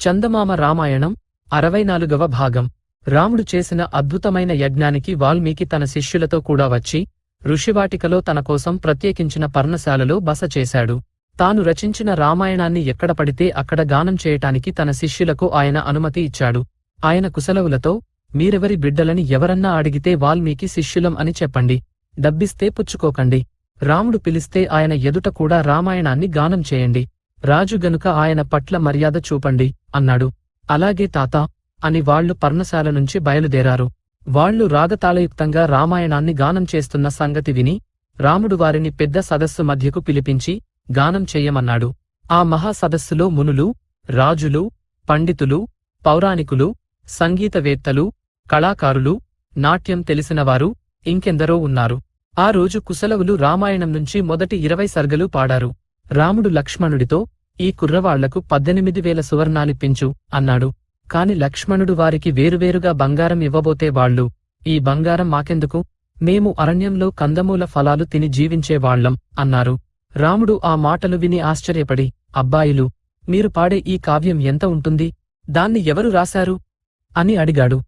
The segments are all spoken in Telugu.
చందమామ రామాయణం 64వ భాగం. రాముడు చేసిన అద్భుతమైన యజ్ఞానికి వాల్మీకి తన శిష్యులతో కూడా వచ్చి ఋషివాటికలో తన కోసం ప్రత్యేకించిన పర్ణశాలలో బస చేశాడు. తాను రచించిన రామాయణాన్ని ఎక్కడ పడితే అక్కడ గానం చేయటానికి తన శిష్యులకు ఆయన అనుమతి ఇచ్చాడు. ఆయన కుశలవులతో, మీరెవరి బిడ్డలని ఎవరన్నా అడిగితే వాల్మీకి శిష్యులం అని చెప్పండి, డబ్బిస్తే పుచ్చుకోకండి. రాముడు పిలిస్తే ఆయన ఎదుట కూడా రామాయణాన్ని గానం చేయండి. రాజు గనుక ఆయన పట్ల మర్యాద చూపండి అన్నాడు. అలాగే తాతా అని వాళ్లు పర్ణశాల నుంచి బయలుదేరారు. వాళ్లు రాగతాళయుక్తంగా రామాయణాన్ని గానం చేస్తున్న సంగతి విని రాముడు వారిని పెద్ద సదస్సు మధ్యకు పిలిపించి గానం చెయ్యమన్నాడు. ఆ మహాసదస్సులో మునులు, రాజులు, పండితులు, పౌరాణికులు, సంగీతవేత్తలు, కళాకారులు, నాట్యం తెలిసినవారు ఇంకెందరో ఉన్నారు. ఆ రోజు కుశలవులు రామాయణం నుంచి మొదటి 20 సర్గలు పాడారు. రాముడు లక్ష్మణుడితో, ఈ కుర్రవాళ్లకు 18,000 సువర్ణాలిప్పించు అన్నాడు. కాని లక్ష్మణుడు వారికి వేరువేరుగా బంగారం ఇవ్వబోతే వాళ్ళు, ఈ బంగారం మాకెందుకు, మేము అరణ్యంలో కందమూల ఫలాలు తిని జీవించేవాళ్లం అన్నారు. రాముడు ఆ మాటలు విని ఆశ్చర్యపడి, అబ్బాయిలు, మీరు పాడే ఈ కావ్యం ఎంత ఉంటుంది, దాన్ని ఎవరు రాశారు అని అడిగాడు.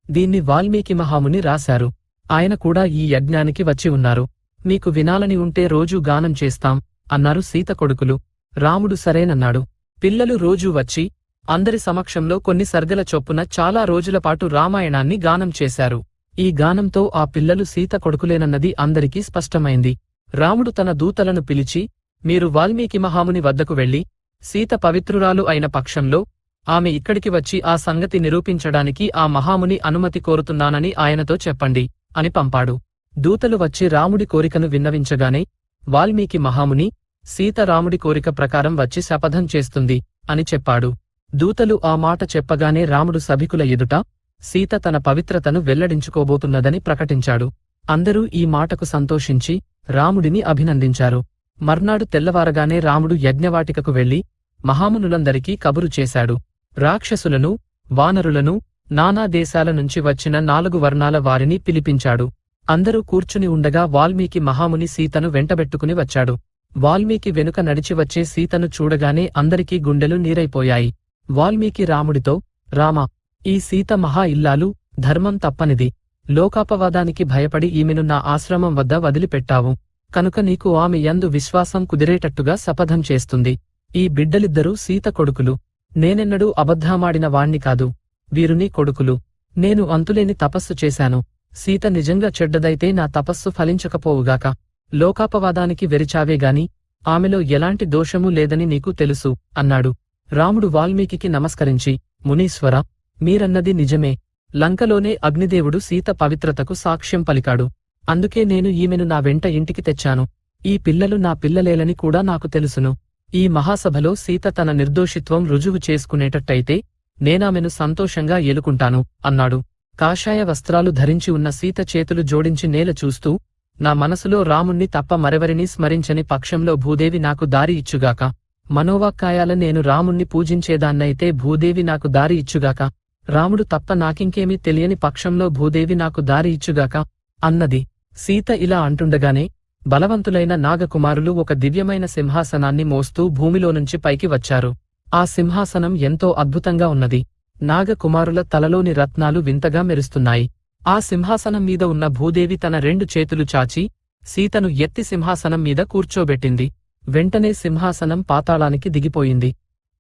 దీన్ని వాల్మీకి మహాముని రాశారు. ఆయన కూడా ఈ యజ్ఞానికి వచ్చి ఉన్నారు. మీకు వినాలని ఉంటే రోజూ గానం చేస్తాం అన్నారు సీత కొడుకులు. రాముడు సరేనన్నాడు. పిల్లలు రోజూ వచ్చి అందరి సమక్షంలో కొన్ని సర్గల చొప్పున చాలా రోజులపాటు రామాయణాన్ని గానం చేశారు. ఈ గానంతో ఆ పిల్లలు సీత కొడుకులేనన్నది అందరికీ స్పష్టమైంది. రాముడు తన దూతలను పిలిచి, మీరు వాల్మీకి మహాముని వద్దకు వెళ్లి సీత పవిత్రురాలు అయిన పక్షంలో ఆమె ఇక్కడికి వచ్చి ఆ సంగతి నిరూపించడానికి ఆ మహాముని అనుమతి కోరుతున్నానని ఆయనతో చెప్పండి అని పంపాడు. దూతలు వచ్చి రాముడి కోరికను విన్నవించగానే వాల్మీకి మహాముని, సీత రాముడి కోరిక ప్రకారం వచ్చి శపథం చేస్తుంది అని చెప్పాడు. దూతలు ఆ మాట చెప్పగానే రాముడు సభికుల ఎదుట సీత తన పవిత్రతను వెల్లడించుకోబోతున్నదని ప్రకటించాడు. అందరూ ఈ మాటకు సంతోషించి రాముడిని అభినందించారు. మర్నాడు తెల్లవారగానే రాముడు యజ్ఞవాటికకు వెళ్లి మహామునులందరికీ కబురు చేశాడు. రాక్షసులను, వానరులను, నానా దేశాల నుంచి వచ్చిన 4 వర్ణాల వారిని పిలిపించాడు. అందరూ కూర్చుని ఉండగా వాల్మీకి మహాముని సీతను వెంటబెట్టుకుని వచ్చాడు. వాల్మీకి వెనుక నడిచి వచ్చే సీతను చూడగానే అందరికీ గుండెలు నీరైపోయాయి. వాల్మీకి రాముడితో, రామా, ఈ సీత మహా ఇల్లాలు, ధర్మం తప్పనిది. లోకాపవాదానికి భయపడి ఈమెను నా ఆశ్రమం వద్ద వదిలిపెట్టావు కనుక నీకు ఆమె యందు విశ్వాసం కుదిరేటట్టుగా శపథం చేస్తుంది. ఈ బిడ్డలిద్దరూ సీత కొడుకులు. నేనెన్నడూ అబద్ధమాడిన వాణ్ణి కాదు. వీరు నీ కొడుకులు. నేను అంతులేని తపస్సు చేశాను. సీత నిజంగా చెడ్డదైతే నా తపస్సు ఫలించకపోవుగాక. లోకాపవాదానికి వెరిచావేగాని ఆమెలో ఎలాంటి దోషమూ లేదని నీకు తెలుసు అన్నాడు. రాముడు వాల్మీకి నమస్కరించి, మునీశ్వర, మీరన్నది నిజమే. లంకలోనే అగ్నిదేవుడు సీత పవిత్రతకు సాక్ష్యం పలికాడు. అందుకే నేను ఈమెను నా వెంట ఇంటికి తెచ్చాను. ఈ పిల్లలు నా పిల్లలేలని కూడా నాకు తెలుసును. ఈ మహాసభలో సీత తన నిర్దోషిత్వం రుజువు చేసుకునేటట్టయితే నేనామెను సంతోషంగా ఏలుకుంటాను అన్నాడు. కాషాయ వస్త్రాలు ధరించి ఉన్న సీత చేతులు జోడించి నేల చూస్తూ, నా మనసులో రాముణ్ణి తప్ప మరెవరినీ స్మరించని పక్షంలో భూదేవి నాకు దారి ఇచ్చుగాక. మనోవాక్కాయాల నేను రాముణ్ణి పూజించేదాన్నైతే భూదేవి నాకు దారి ఇచ్చుగాక. రాముడు తప్ప నాకింకేమీ తెలియని పక్షంలో భూదేవి నాకు దారి ఇచ్చుగాక అన్నది. సీత ఇలా అంటుండగానే బలవంతులైన నాగకుమారులు ఒక దివ్యమైన సింహాసనాన్ని మోస్తూ భూమిలోనుంచి పైకి వచ్చారు. ఆ సింహాసనం ఎంతో అద్భుతంగా ఉన్నది. నాగకుమారుల తలలోని రత్నాలు వింతగా మెరుస్తున్నాయి. ఆ సింహాసనం మీద ఉన్న భూదేవి తన 2 చేతులు చాచి సీతను ఎత్తి సింహాసనం మీద కూర్చోబెట్టింది. వెంటనే సింహాసనం పాతాళానికి దిగిపోయింది.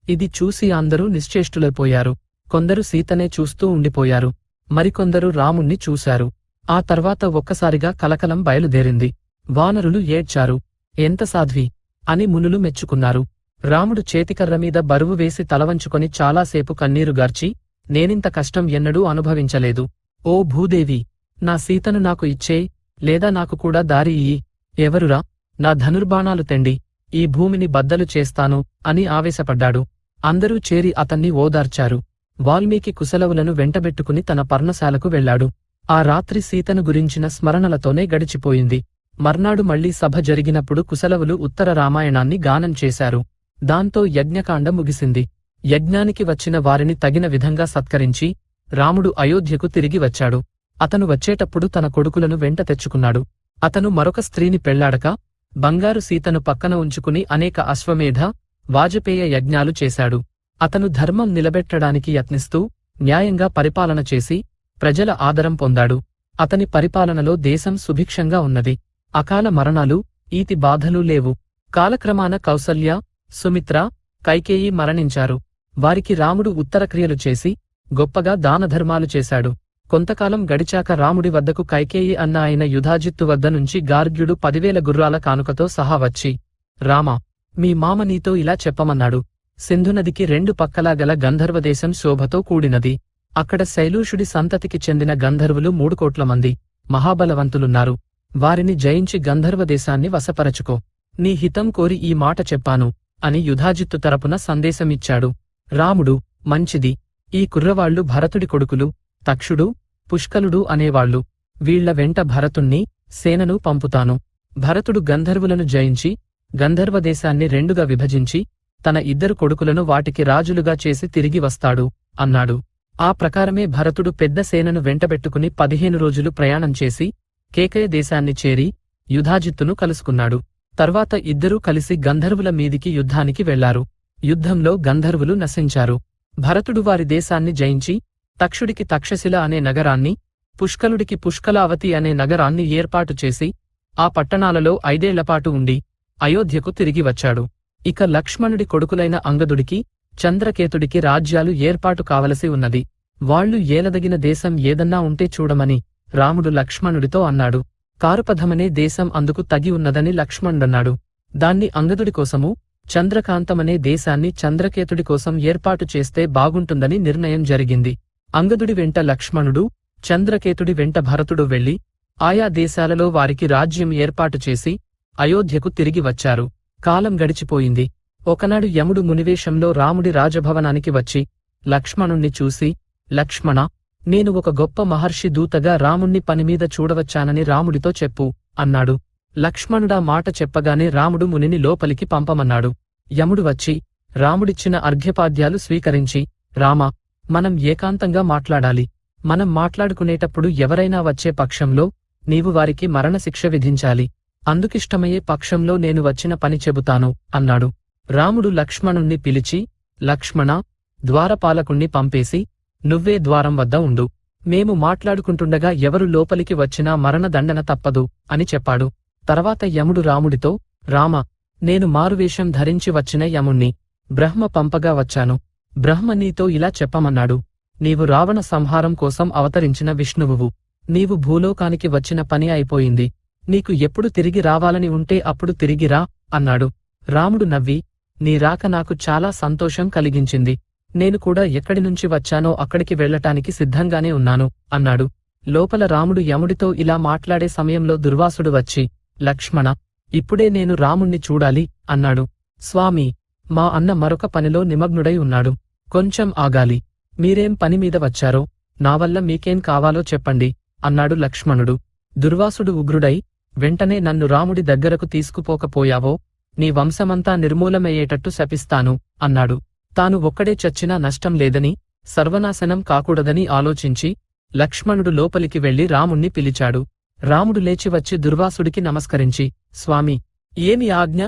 ఇది చూసి అందరూ నిశ్చేష్టులైపోయారు. కొందరు సీతనే చూస్తూ ఉండిపోయారు. మరికొందరు రాముణ్ణి చూశారు. ఆ తర్వాత ఒక్కసారిగా కలకలం బయలుదేరింది. వానరులు ఏడ్చారు. ఎంత సాధ్వి అని మునులు మెచ్చుకున్నారు. రాముడు చేతికర్ర మీద బరువు వేసి తలవంచుకొని చాలాసేపు కన్నీరుగార్చి, నేనింత కష్టం ఎన్నడూ అనుభవించలేదు. ఓ భూదేవి, నా సీతను నాకు ఇచ్చేయ్, లేదా నాకు కూడా దారి ఇయ్యి. ఎవరురా, నా ధనుర్బాణాలు తెండి, ఈ భూమిని బద్దలు చేస్తాను అని ఆవేశపడ్డాడు. అందరూ చేరి అతన్ని ఓదార్చారు. వాల్మీకి కుశలవులను వెంటబెట్టుకుని తన పర్ణశాలకు వెళ్లాడు. ఆ రాత్రి సీతను గురించిన స్మరణలతోనే గడిచిపోయింది. మర్నాడు మళ్లీ సభ జరిగినప్పుడు కుశలవులు ఉత్తర రామాయణాన్ని గానం చేశారు. దాంతో యజ్ఞకాండ ముగిసింది. యజ్ఞానికి వచ్చిన వారిని తగిన విధంగా సత్కరించి రాముడు అయోధ్యకు తిరిగి వచ్చాడు. అతను వచ్చేటప్పుడు తన కొడుకులను వెంట తెచ్చుకున్నాడు. అతను మరొక స్త్రీని పెళ్లాడక బంగారు సీతను పక్కన ఉంచుకుని అనేక అశ్వమేధ, వాజపేయ యజ్ఞాలు చేశాడు. అతను ధర్మం నిలబెట్టడానికి యత్నిస్తూ న్యాయంగా పరిపాలన చేసి ప్రజల ఆదరం పొందాడు. అతని పరిపాలనలో దేశం సుభిక్షంగా ఉన్నది. అకాల మరణాలు, ఈతి బాధలు లేవు. కాలక్రమాన కౌసల్య, సుమిత్ర, కైకేయి మరణించారు. వారికి రాముడు ఉత్తరక్రియలు చేసి గొప్పగా దానధర్మాలు చేశాడు. కొంతకాలం గడిచాక రాముడి వద్దకు కైకేయి అన్న అయిన యుధాజిత్తు వద్ద నుంచి గార్గ్యుడు 10,000 గుర్రాల కానుకతో సహా వచ్చి, రామా, మీ మామ నీతో ఇలా చెప్పమన్నాడు. సింధునదికి 2 పక్కలా గల గంధర్వదేశం శోభతో కూడినది. అక్కడ శైలూషుడి సంతతికి చెందిన గంధర్వులు 3 కోట్ల మంది మహాబలవంతులున్నారు. వారిని జయించి గంధర్వదేశాన్ని వశపరచుకో. నీ హితం కోరి ఈ మాట చెప్పాను అని యుధాజిత్తు తరపున సందేశమిచ్చాడు. రాముడు, మంచిది. ఈ కుర్రవాళ్లు భరతుడి కొడుకులు, తక్షుడు, పుష్కలుడు అనేవాళ్లు. వీళ్ల వెంట భరతుణ్ణి, సేనను పంపుతాను. భరతుడు గంధర్వులను జయించి గంధర్వదేశాన్ని 2గా విభజించి తన 2 కొడుకులను వాటికి రాజులుగా చేసి తిరిగి వస్తాడు అన్నాడు. ఆ ప్రకారమే భరతుడు పెద్ద సేనను వెంటబెట్టుకుని 15 రోజులు ప్రయాణం చేసి కేకయ దేశాన్ని చేరి యుధాజిత్తును కలుసుకున్నాడు. తర్వాత ఇద్దరూ కలిసి గంధర్వుల మీదికి యుద్ధానికి వెళ్లారు. యుద్ధంలో గంధర్వులు నశించారు. భరతుడు వారి దేశాన్ని జయించి తక్షుడికి తక్షశిల అనే నగరాన్ని, పుష్కలుడికి పుష్కలావతి అనే నగరాన్ని ఏర్పాటు చేసి ఆ పట్టణాలలో 5 ఏళ్లపాటు ఉండి అయోధ్యకు తిరిగి వచ్చాడు. ఇక లక్ష్మణుడి కొడుకులైన అంగదుడికి, చంద్రకేతుడికి రాజ్యాలు ఏర్పాటు కావలసి ఉన్నది. వాళ్లు ఏలదగిన దేశం ఏదన్నా ఉంటే చూడమని రాముడు లక్ష్మణుడితో అన్నాడు. కారుపథమనే దేశం అందుకు తగి ఉన్నదని లక్ష్మణుడన్నాడు. దాన్ని అంగదుడి కోసము, చంద్రకాంతమనే దేశాన్ని చంద్రకేతుడి కోసం ఏర్పాటు చేస్తే బాగుంటుందని నిర్ణయం జరిగింది. అంగదుడి వెంట లక్ష్మణుడు, చంద్రకేతుడి వెంట భరతుడు వెళ్లి ఆయా దేశాలలో వారికి రాజ్యం ఏర్పాటు చేసి అయోధ్యకు తిరిగి వచ్చారు. కాలం గడిచిపోయింది. ఒకనాడు యముడు మునివేషంలో రాముడి రాజభవనానికి వచ్చి లక్ష్మణుణ్ణి చూసి, లక్ష్మణా, నేను ఒక గొప్ప మహర్షి దూతగా రాముణ్ణి పనిమీద చూడవచ్చానని రాముడితో చెప్పు అన్నాడు. లక్ష్మణుడా మాట చెప్పగానే రాముడు మునిని లోపలికి పంపమన్నాడు. యముడు వచ్చి రాముడిచ్చిన అర్ఘ్యపాద్యాలు స్వీకరించి, రామా, మనం ఏకాంతంగా మాట్లాడాలి. మనం మాట్లాడుకునేటప్పుడు ఎవరైనా వచ్చే పక్షంలో నీవు వారికి మరణశిక్ష విధించాలి. అందుకిష్టమయ్యే పక్షంలో నేను వచ్చిన పని చెబుతాను అన్నాడు. రాముడు లక్ష్మణుణ్ణి పిలిచి, లక్ష్మణా, ద్వారపాలకుణ్ణి పంపేసి నువ్వే ద్వారం వద్ద ఉండు. మేము మాట్లాడుకుంటుండగా ఎవరు లోపలికి వచ్చినా మరణదండన తప్పదు అని చెప్పాడు. తర్వాత యముడు రాముడితో, రామా, నేను మారువేషం ధరించి వచ్చిన యముణ్ణి. బ్రహ్మ పంపగా వచ్చాను. బ్రహ్మ నీతో ఇలా చెప్పమన్నాడు. నీవు రావణ సంహారం కోసం అవతరించిన విష్ణువువు. నీవు భూలోకానికి వచ్చిన పని అయిపోయింది. నీకు ఎప్పుడు తిరిగి రావాలని ఉంటే అప్పుడు తిరిగిరా అన్నాడు. రాముడు నవ్వి, నీ రాక నాకు చాలా సంతోషం కలిగించింది. నేను కూడా ఎక్కడి నుంచి వచ్చానో అక్కడికి వెళ్లటానికి సిద్ధంగానే ఉన్నాను అన్నాడు. లోపల రాముడు యముడితో ఇలా మాట్లాడే సమయంలో దుర్వాసుడు వచ్చి, లక్ష్మణ, ఇప్పుడే నేను రాముణ్ణి చూడాలి అన్నాడు. స్వామీ, మా అన్న మరొక పనిలో నిమగ్నుడై ఉన్నాడు. కొంచెం ఆగాలి. మీరేం పనిమీద వచ్చారో, నా వల్ల మీకేం కావాలో చెప్పండి అన్నాడు లక్ష్మణుడు. దుర్వాసుడు ఉగ్రుడై, వెంటనే నన్ను రాముడి దగ్గరకు తీసుకుపోకపోయావో నీ వంశమంతా నిర్మూలమయ్యేటట్టు శపిస్తాను అన్నాడు. తాను ఒక్కడే చచ్చినా నష్టం లేదని, సర్వనాశనం కాకూడదని ఆలోచించి లక్ష్మణుడు లోపలికి వెళ్లి రాముణ్ణి పిలిచాడు. రాముడు లేచి వచ్చి దుర్వాసుడికి నమస్కరించి, స్వామీ, ఏమి ఆజ్ఞ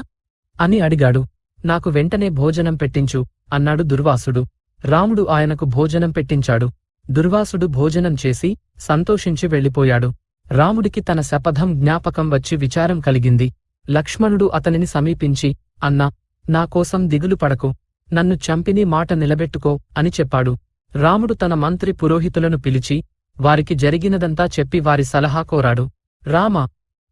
అని అడిగాడు. నాకు వెంటనే భోజనం పెట్టించు అన్నాడు దుర్వాసుడు. రాముడు ఆయనకు భోజనం పెట్టించాడు. దుర్వాసుడు భోజనం చేసి సంతోషించి వెళ్ళిపోయాడు. రాముడికి తన శపథం జ్ఞాపకం వచ్చి విచారం కలిగింది. లక్ష్మణుడు అతనిని సమీపించి, అన్నా, నా కోసం దిగులు పడకు. నన్ను చంపిని మాట నిలబెట్టుకో అని చెప్పాడు. రాముడు తన మంత్రి పురోహితులను పిలిచి వారికి జరిగినదంతా చెప్పి వారి సలహా కోరాడు. రామా,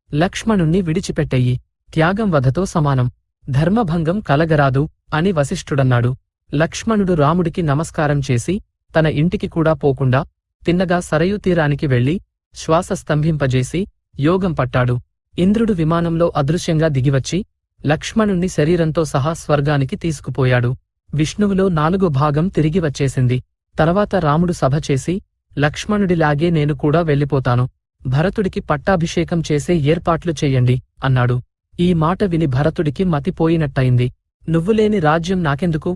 లక్ష్మణుణ్ణి విడిచిపెట్టెయ్యి. త్యాగం వధతో సమానం. ధర్మభంగం కలగరాదు అని వశిష్ఠుడన్నాడు. లక్ష్మణుడు రాముడికి నమస్కారం చేసి తన ఇంటికి కూడా పోకుండా తిన్నగా సరయూ తీరానికి వెళ్లి శ్వాస స్తంభింపజేసి యోగం పట్టాడు. ఇంద్రుడు విమానంలో అదృశ్యంగా దిగివచ్చి లక్ష్మణుణ్ణి శరీరంతో సహా స్వర్గానికి తీసుకుపోయాడు. విష్ణువులో 4వ భాగం తిరిగి వచ్చేసింది. తర్వాత రాముడు సభ చేసి, లక్ష్మణుడిలాగే నేను కూడా వెళ్ళిపోతాను. భరతుడికి పట్టాభిషేకం చేసే ఏర్పాట్లు చెయ్యండి అన్నాడు. ఈ మాట విని భరతుడికి మతిపోయినట్టయింది. నువ్వులేని రాజ్యం నాకెందుకు?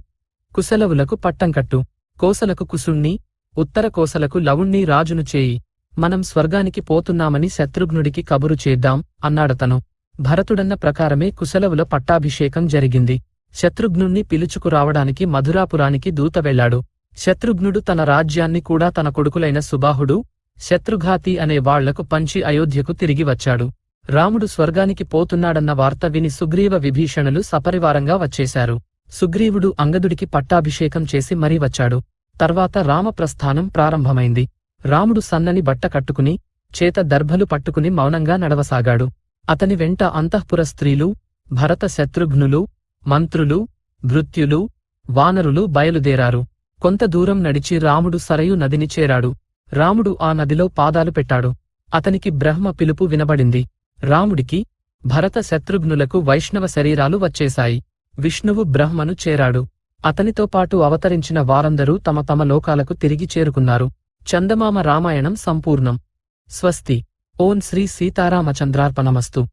కుశలవులకు పట్టం కట్టు. కోసలకు కుసుణ్ణి, ఉత్తర కోసలకు లవుణ్ణి రాజును చేయి. మనం స్వర్గానికి పోతున్నామని శత్రుఘ్నుడికి కబురు చేద్దాం అన్నాడతను. భరతుడన్న ప్రకారమే కుశలవుల పట్టాభిషేకం జరిగింది. శత్రుఘ్నుణ్ణి పిలుచుకురావడానికి మధురాపురానికి దూత వెళ్లాడు. శత్రుఘ్నుడు తన రాజ్యాన్ని కూడా తన కొడుకులైన సుబాహుడు, శత్రుఘాతి అనే వాళ్లకు పంచి అయోధ్యకు తిరిగి వచ్చాడు. రాముడు స్వర్గానికి పోతున్నాడన్న వార్త విని సుగ్రీవ విభీషణులు సపరివారంగా వచ్చేశారు. సుగ్రీవుడు అంగదుడికి పట్టాభిషేకం చేసి మరీ వచ్చాడు. తర్వాత రామప్రస్థానం ప్రారంభమైంది. రాముడు సన్నని బట్ట కట్టుకుని, చేత దర్భలు పట్టుకుని మౌనంగా నడవసాగాడు. అతని వెంట అంతఃపుర స్త్రీలు, భరత శత్రుఘ్నులు, మంత్రులు, భృత్యులు, వానరులు బయలుదేరారు. కొంత దూరం నడిచి రాముడు సరయు నదిని చేరాడు. రాముడు ఆ నదిలో పాదాలు పెట్టాడు. అతనికి బ్రహ్మ పిలుపు వినబడింది. రాముడికి, భరత శత్రుఘ్నులకు వైష్ణవ శరీరాలు వచ్చేశాయి. విష్ణువు బ్రహ్మను చేరాడు. అతనితో పాటు అవతరించిన వారందరూ తమ తమ లోకాలకు తిరిగి చేరుకున్నారు. చందమామ రామాయణం సంపూర్ణం. స్వస్తి. ఓం శ్రీ సీతారామచంద్రార్పణమస్తు.